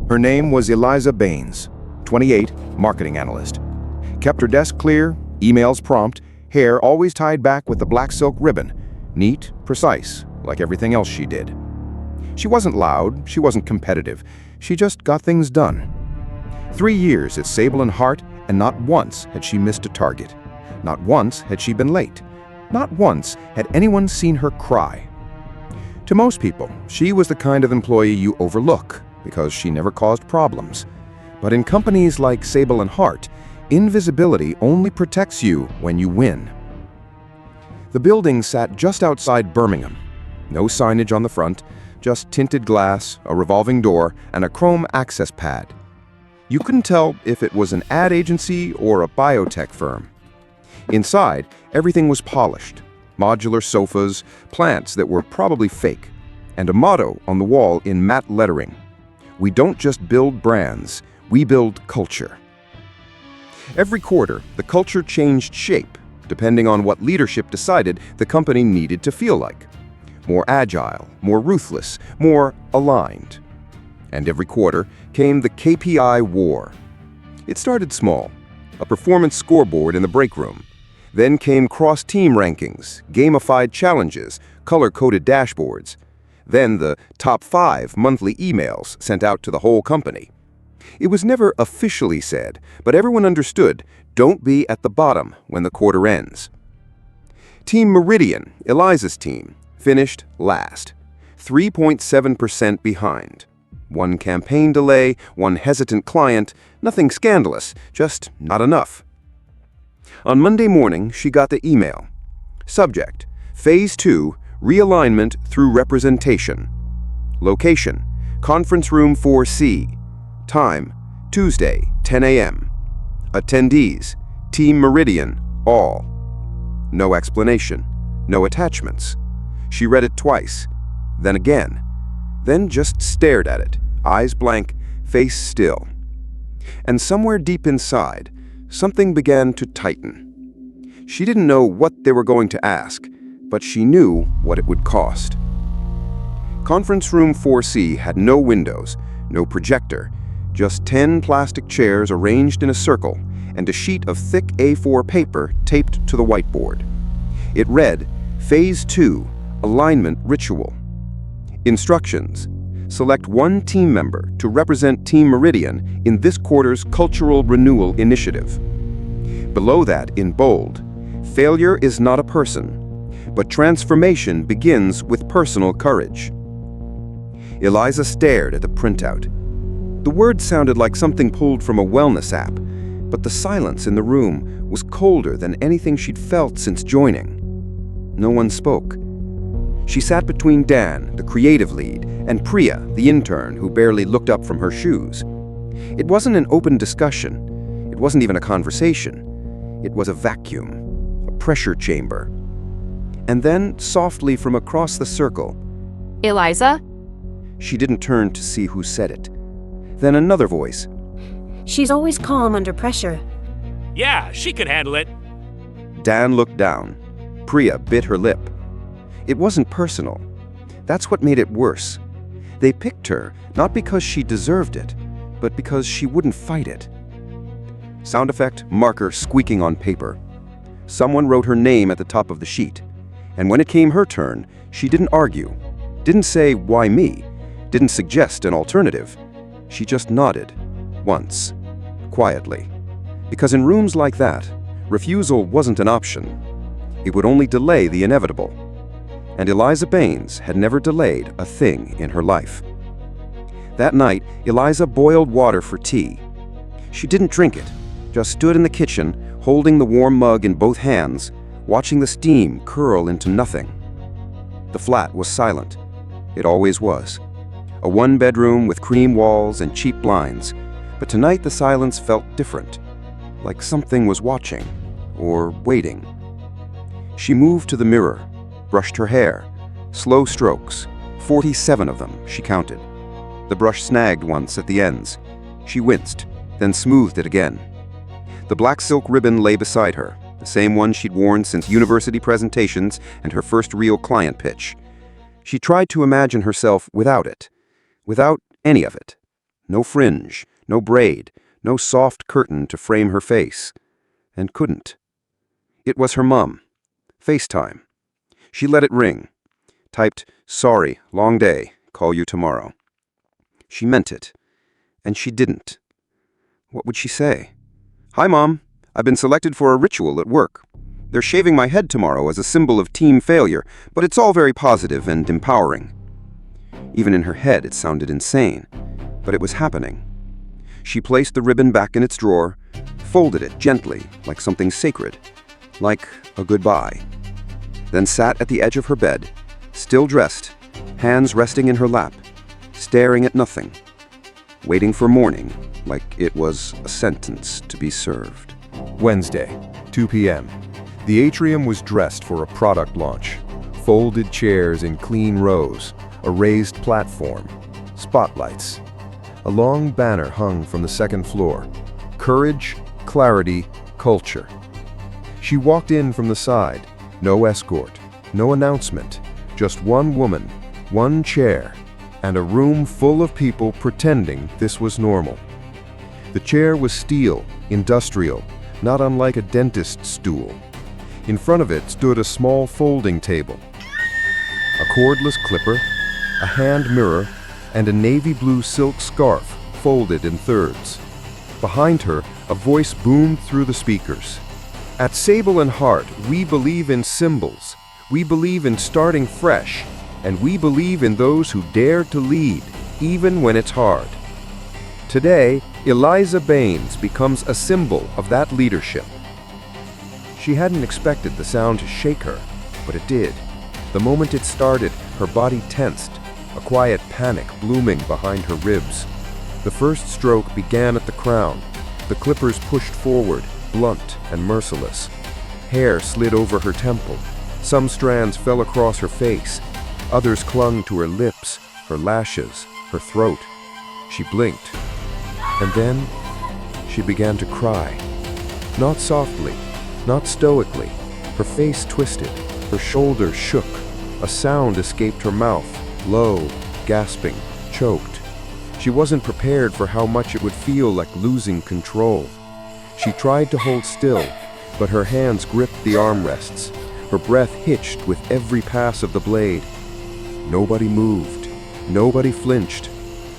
Her name was Eliza Baines, 28, marketing analyst. Kept her desk clear, emails prompt, hair always tied back with a black silk ribbon. Neat, precise, like everything else she did. She wasn't loud, she wasn't competitive. She just got things done. 3 years at Sable & Hart, and not once had she missed a target. Not once had she been late. Not once had anyone seen her cry. To most people, she was the kind of employee you overlook because she never caused problems. But in companies like Sable & Hart, invisibility only protects you when you win. The building sat just outside Birmingham. No signage on the front, just tinted glass, a revolving door, and a chrome access pad. You couldn't tell if it was an ad agency or a biotech firm. Inside, everything was polished. Modular sofas, plants that were probably fake, and a motto on the wall in matte lettering. We don't just build brands, we build culture. Every quarter, the culture changed shape, depending on what leadership decided the company needed to feel like. More agile, more ruthless, more aligned. And every quarter came the KPI war. It started small, a performance scoreboard in the break room. Then came cross-team rankings, gamified challenges, color-coded dashboards. Then the top 5 monthly emails sent out to the whole company. It was never officially said, but everyone understood, don't be at the bottom when the quarter ends. Team Meridian, Eliza's team, finished last, 3.7% behind. One campaign delay, one hesitant client, nothing scandalous, just not enough. On Monday morning, she got the email. Subject, Phase 2, Realignment through Representation. Location, Conference Room 4C. Time, Tuesday, 10 a.m. Attendees, Team Meridian, all. No explanation, no attachments. She read it twice, then again, then just stared at it, eyes blank, face still. And somewhere deep inside, something began to tighten. She didn't know what they were going to ask, but she knew what it would cost. Conference Room 4C had no windows, no projector, just 10 plastic chairs arranged in a circle and a sheet of thick A4 paper taped to the whiteboard. It read, Phase 2, Alignment Ritual. Instructions, select one team member to represent Team Meridian in this quarter's Cultural Renewal Initiative. Below that, in bold, failure is not a person, but transformation begins with personal courage. Eliza stared at the printout. The words sounded like something pulled from a wellness app, but the silence in the room was colder than anything she'd felt since joining. No one spoke. She sat between Dan, the creative lead, and Priya, the intern who barely looked up from her shoes. It wasn't an open discussion. It wasn't even a conversation. It was a vacuum, a pressure chamber. And then, softly from across the circle, Eliza? She didn't turn to see who said it. Then another voice. She's always calm under pressure. Yeah, she could handle it. Dan looked down. Priya bit her lip. It wasn't personal. That's what made it worse. They picked her not because she deserved it, but because she wouldn't fight it. Sound effect, marker squeaking on paper. Someone wrote her name at the top of the sheet. And when it came her turn, she didn't argue, didn't say, why me, didn't suggest an alternative. She just nodded, once, quietly. Because in rooms like that, refusal wasn't an option. It would only delay the inevitable. And Eliza Baines had never delayed a thing in her life. That night, Eliza boiled water for tea. She didn't drink it, just stood in the kitchen, holding the warm mug in both hands, watching the steam curl into nothing. The flat was silent. It always was. A one-bedroom with cream walls and cheap blinds. But tonight the silence felt different, like something was watching, or waiting. She moved to the mirror, brushed her hair. Slow strokes, 47 of them, she counted. The brush snagged once at the ends. She winced, then smoothed it again. The black silk ribbon lay beside her, the same one she'd worn since university presentations and her first real client pitch. She tried to imagine herself without it, without any of it. No fringe, no braid, no soft curtain to frame her face. And couldn't. It was her mum. FaceTime. She let it ring. Typed, "Sorry, long day. Call you tomorrow." She meant it. And she didn't. What would she say? "Hi, Mom. I've been selected for a ritual at work. They're shaving my head tomorrow as a symbol of team failure, but it's all very positive and empowering." Even in her head, it sounded insane, but it was happening. She placed the ribbon back in its drawer, folded it gently, like something sacred, like a goodbye, then sat at the edge of her bed, still dressed, hands resting in her lap, staring at nothing, waiting for morning like it was a sentence to be served. Wednesday, 2 p.m. The atrium was dressed for a product launch. Folded chairs in clean rows, a raised platform, spotlights. A long banner hung from the second floor. Courage, clarity, culture. She walked in from the side. No escort, no announcement. Just one woman, one chair, and a room full of people pretending this was normal. The chair was steel, industrial, not unlike a dentist's stool. In front of it stood a small folding table, a cordless clipper, a hand mirror, and a navy blue silk scarf folded in thirds. Behind her, a voice boomed through the speakers. "At Sable and Hart, we believe in symbols. We believe in starting fresh, and we believe in those who dare to lead, even when it's hard." Today, Eliza Baines becomes a symbol of that leadership. She hadn't expected the sound to shake her, but it did. The moment it started, her body tensed, a quiet panic blooming behind her ribs. The first stroke began at the crown. The clippers pushed forward, blunt and merciless. Hair slid over her temple. Some strands fell across her face. Others clung to her lips, her lashes, her throat. She blinked. And then she began to cry. Not softly, not stoically. Her face twisted, her shoulders shook. A sound escaped her mouth, low, gasping, choked. She wasn't prepared for how much it would feel like losing control. She tried to hold still, but her hands gripped the armrests. Her breath hitched with every pass of the blade. Nobody moved. Nobody flinched.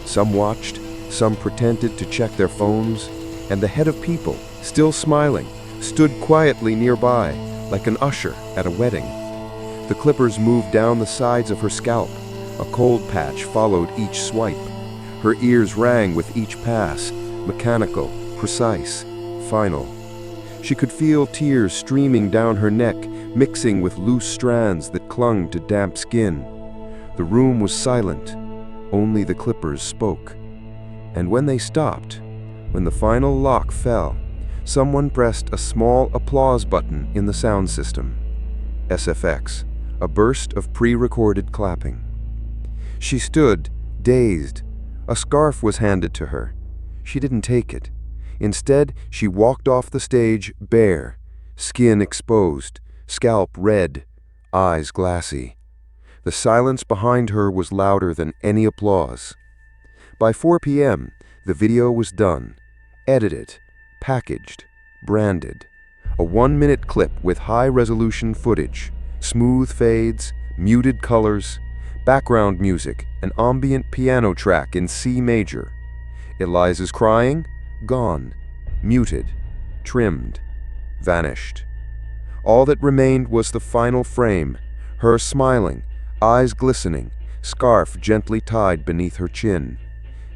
Some watched, some pretended to check their phones, and the head of people, still smiling, stood quietly nearby, like an usher at a wedding. The clippers moved down the sides of her scalp. A cold patch followed each swipe. Her ears rang with each pass, mechanical, precise, final. She could feel tears streaming down her neck, mixing with loose strands that clung to damp skin. The room was silent. Only the clippers spoke. And when they stopped, when the final lock fell, someone pressed a small applause button in the sound system. SFX, a burst of pre-recorded clapping. She stood, dazed. A scarf was handed to her. She didn't take it. Instead, she walked off the stage bare, skin exposed, scalp red, eyes glassy. The silence behind her was louder than any applause. By 4 p.m., the video was done, edited, packaged, branded. A 1-minute clip with high-resolution footage, smooth fades, muted colors, background music, an ambient piano track in C major. Eliza's crying? Gone. Muted. Trimmed. Vanished. All that remained was the final frame, her smiling, eyes glistening, scarf gently tied beneath her chin.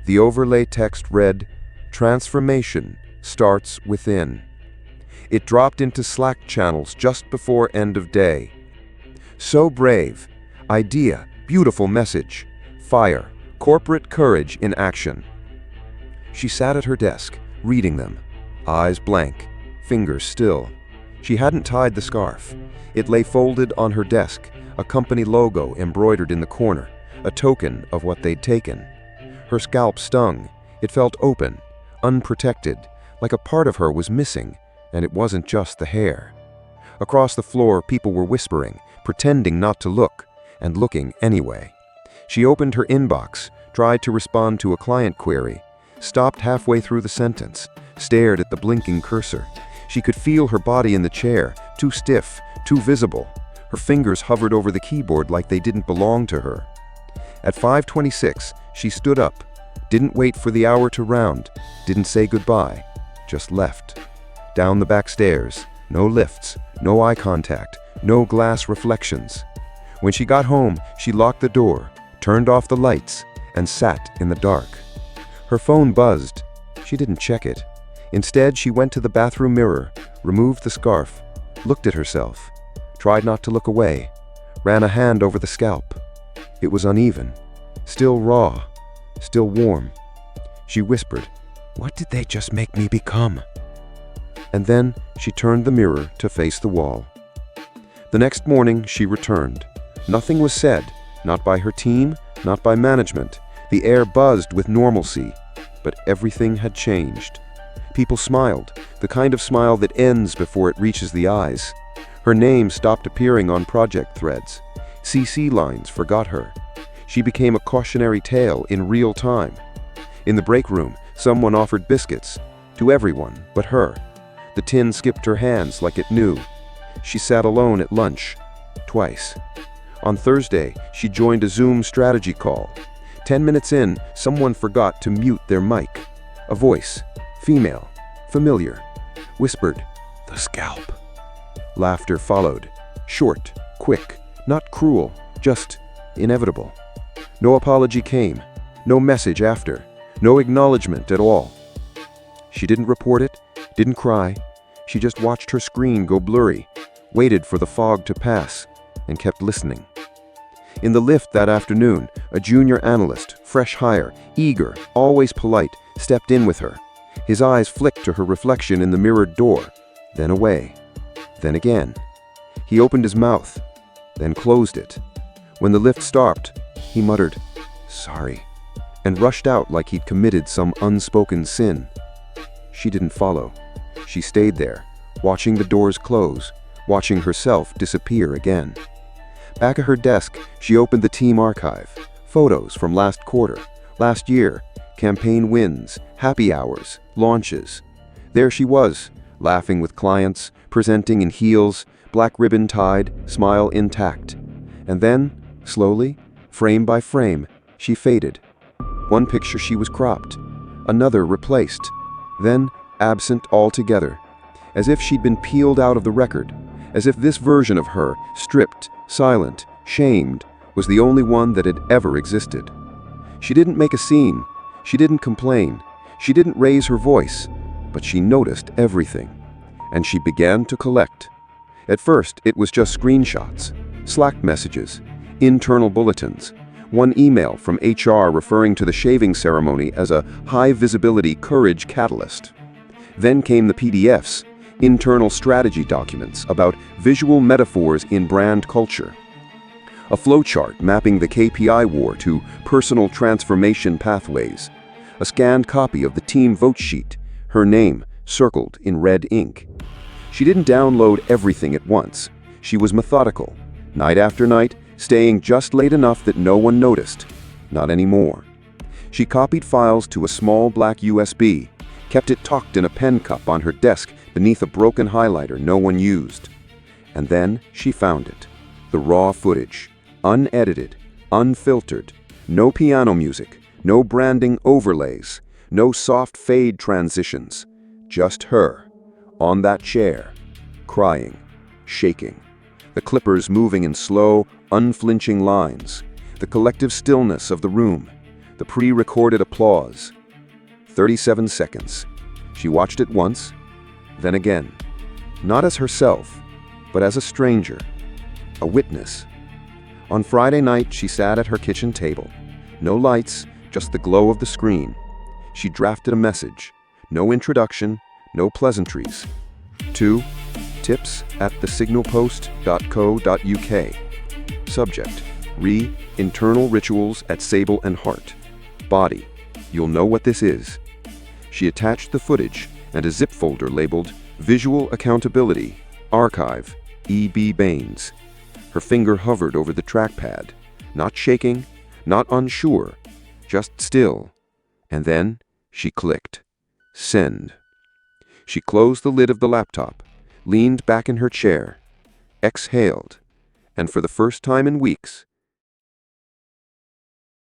The overlay text read, "Transformation starts within." It dropped into Slack channels just before end of day. So brave. Idea, beautiful message. Fire, corporate courage in action. She sat at her desk, reading them, eyes blank, fingers still. She hadn't tied the scarf. It lay folded on her desk, a company logo embroidered in the corner, a token of what they'd taken. Her scalp stung. It felt open, unprotected, like a part of her was missing, and it wasn't just the hair. Across the floor, people were whispering, pretending not to look, and looking anyway. She opened her inbox, tried to respond to a client query, stopped halfway through the sentence, stared at the blinking cursor. She could feel her body in the chair, too stiff, too visible. Her fingers hovered over the keyboard like they didn't belong to her. At 5:26, she stood up, didn't wait for the hour to round, didn't say goodbye, just left. Down the back stairs, no lifts, no eye contact, no glass reflections. When she got home, she locked the door, turned off the lights, and sat in the dark. Her phone buzzed. She didn't check it. Instead, she went to the bathroom mirror, removed the scarf, looked at herself, tried not to look away, ran a hand over the scalp. It was uneven, still raw, still warm. She whispered, "What did they just make me become?" And then she turned the mirror to face the wall. The next morning, she returned. Nothing was said, not by her team, not by management. The air buzzed with normalcy, but everything had changed. People smiled, the kind of smile that ends before it reaches the eyes. Her name stopped appearing on project threads. CC lines forgot her. She became a cautionary tale in real time. In the break room, someone offered biscuits. To everyone but her. The tin skipped her hands like it knew. She sat alone at lunch. Twice. On Thursday, she joined a Zoom strategy call. 10 minutes in, someone forgot to mute their mic. A voice, female, familiar, whispered, "The scalp." Laughter followed. Short, quick, not cruel, just inevitable. No apology came, no message after, no acknowledgement at all. She didn't report it, didn't cry. She just watched her screen go blurry, waited for the fog to pass, and kept listening. In the lift that afternoon, a junior analyst, fresh hire, eager, always polite, stepped in with her. His eyes flicked to her reflection in the mirrored door, then away, then again. He opened his mouth, then closed it. When the lift stopped, he muttered, "Sorry," and rushed out like he'd committed some unspoken sin. She didn't follow. She stayed there, watching the doors close, watching herself disappear again. Back at her desk, she opened the team archive. Photos from last quarter, last year, campaign wins, happy hours, launches. There she was, laughing with clients, presenting in heels, black ribbon tied, smile intact. And then, slowly, frame by frame, she faded. One picture she was cropped, another replaced, then absent altogether, as if she'd been peeled out of the record, as if this version of her, stripped, silent, shamed, was the only one that had ever existed. She didn't make a scene, she didn't complain, she didn't raise her voice, but she noticed everything, and she began to collect. At first, it was just screenshots, Slack messages, internal bulletins, one email from HR referring to the shaving ceremony as a high-visibility courage catalyst. Then came the PDFs, internal strategy documents about visual metaphors in brand culture. A flowchart mapping the KPI war to personal transformation pathways. A scanned copy of the team vote sheet, her name circled in red ink. She didn't download everything at once. She was methodical, night after night, staying just late enough that no one noticed. Not anymore. She copied files to a small black USB, kept it tucked in a pen cup on her desk beneath a broken highlighter no one used. And then she found it. The raw footage, unedited, unfiltered, no piano music, no branding overlays, no soft fade transitions, just her, on that chair, crying, shaking, the clippers moving in slow, unflinching lines, the collective stillness of the room, the pre-recorded applause. 37 seconds. She watched it once, then again, not as herself, but as a stranger, a witness. On Friday night, she sat at her kitchen table. No lights, just the glow of the screen. She drafted a message. No introduction, no pleasantries. To tips@thesignalpost.co.uk. Subject, internal rituals at Sable and Hart. Body, you'll know what this is. She attached the footage and a zip folder labeled Visual Accountability, Archive, E.B. Baines. Her finger hovered over the trackpad, not shaking, not unsure, just still. And then She clicked. Send. She closed the lid of the laptop, leaned back in her chair, exhaled, and for the first time in weeks,